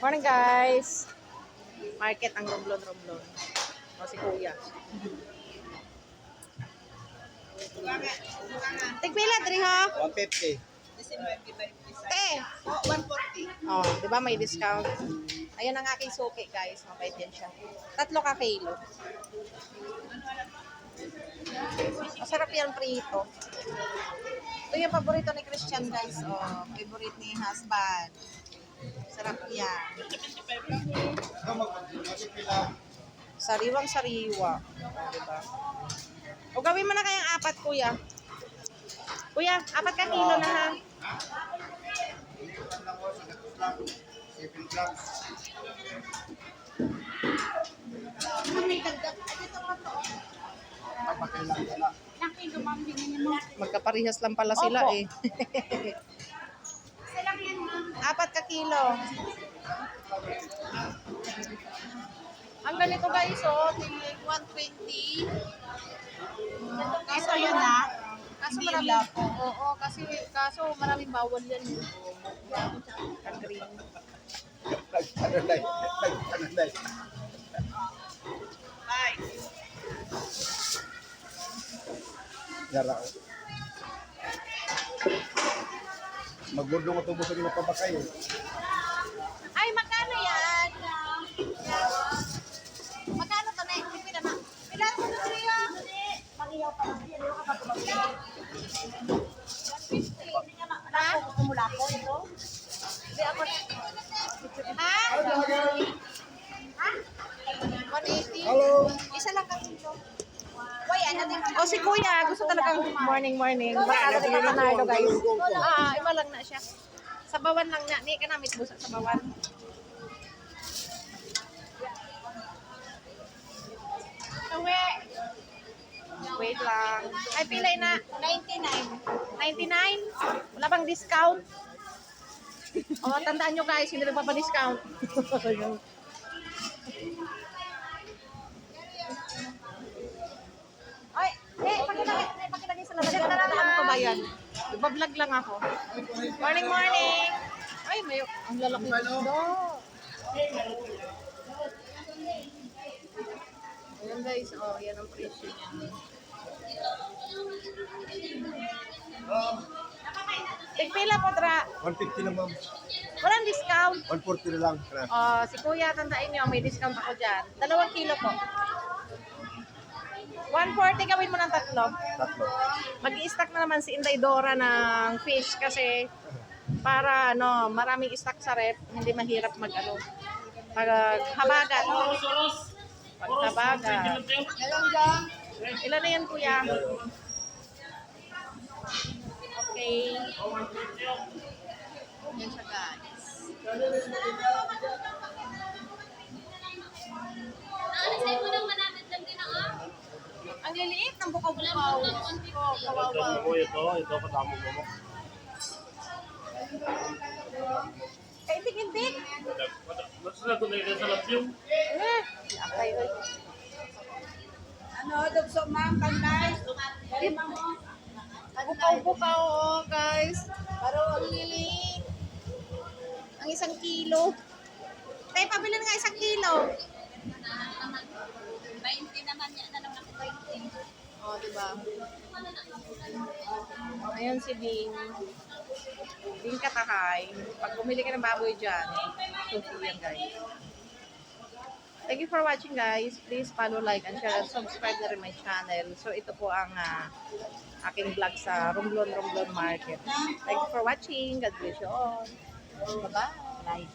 Morning guys. Market ang romblon-romblon. O si Kuya. Tigpila diri ha? 150. Te. 140. Oh, 'di ba may discount? Ayun ang aking suki guys, mabait din siya. 3 ka kilo. Masarap yan prito. Ito yung paborito ni Christian guys. Oh, favorite ni husband. Sarap yan. Sariwang sariwa. Oh, diba? O gawin mo na kayang 4 kuya. Kuya, 4 ka kilo na ha. Magkaparihas lang pala sila eh. 4 ka kilo. Ang ganito guys, oh, 120. Ito yun na. Kaso maraming, oo, kaso maraming bawal yan. Ka-green. Bye. Yara. Magurdong at ubos ang pinapabakay. Ay, magkano yan? Magkano to na? Pila na. Pila ko na siya. Pag-iyaw pa lang. Yan yung kapag kumagay. 150. Ha? Kumula ko ito. Hindi ako. Ha? Ha? 180. Hello. Isa lang kilo. O si Kuya, gusto talagang morning. Baka talaga ito Bernardo guys. Iba lang na siya. Sabawan lang na. Ni ka namit busa sabawan. Uwi. Wait lang. Ay, pilay na. 99? Wala bang discount? O, tandaan nyo guys, hindi nagpapa-discount. Ay, pakilagay sa labas. Ano ko ba yan? Iba-vlog lang ako. Morning. Ay, ang lalaki nito. Ayan guys, oh, yan ang presyo niya. Tigpila po, Dra. 150 na ma'am. Walang discount. 140 na lang. Si Kuya, tandaan nyo, may discount ako dyan. 2 kilo po. 140 gawin mo ng 3. Tatlo. Mag-i-stack na naman si Inday Dora ng fish kasi para maraming stock sa rep, hindi mahirap paghabagat. Paghabagat. Ilan na yan, Kuya? Okay. Yan siya, guys. Naalasay mo nang manatid lang din ang Ang liliit ng bukaw-bukaw. Kawawa. Ito kasama mo. Kaitik-intik. Masasagot na yun sa lapyong. Akay, oy. Ano, dugso ma'am, kanay. Dali ma'am mo. Bukaw-bukaw, oh, guys. Pero ang liliit. Ang 1 kilo. Tayo, pabili na nga 1 kilo. 20 naman yan na lang ako 20. Oh, diba? Ayan si Bing. Bing Katahay. Pag bumili ka ng baboy dyan, susi yan, guys. Thank you for watching, guys. Please follow, like, and share, and subscribe na rin my channel. So, ito po ang aking vlog sa Romblon Market. Thank you for watching. God bless you all. Bye-bye.